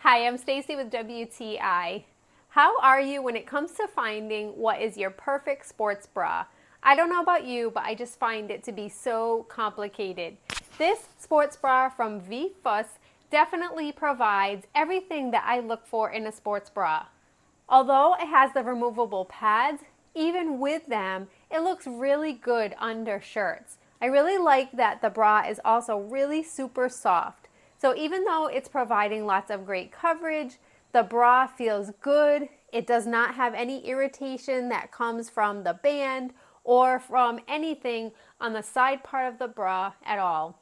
Hi, I'm Stacy with WTI. How are you when it comes to finding what is your perfect sports bra? I don't know about you, but I just find it to be so complicated. This sports bra from VFUS definitely provides everything that I look for in a sports bra. Although it has the removable pads, even with them, it looks really good under shirts. I really like that the bra is also really super soft. So even though it's providing lots of great coverage, the bra feels good. It does not have any irritation that comes from the band or from anything on the side part of the bra at all.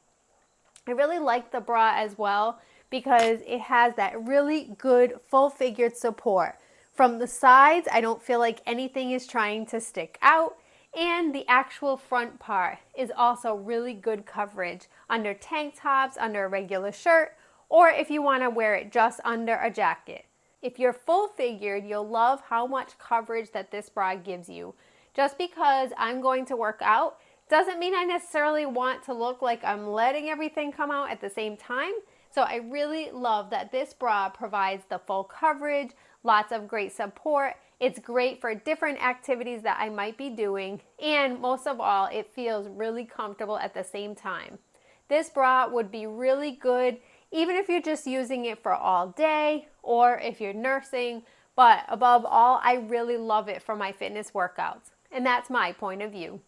I really like the bra as well because it has that really good full-figured support. From the sides, I don't feel like anything is trying to stick out. And the actual front part is also really good coverage under tank tops, under a regular shirt, or if you want to wear it just under a jacket. If you're full figured, you'll love how much coverage that this bra gives you. Just because I'm going to work out doesn't mean I necessarily want to look like I'm letting everything come out at the same time. So I really love that this bra provides the full coverage, lots of great support. It's great for different activities that I might be doing, and most of all, it feels really comfortable at the same time. This bra would be really good even if you're just using it for all day or if you're nursing, but above all, I really love it for my fitness workouts, and that's my point of view.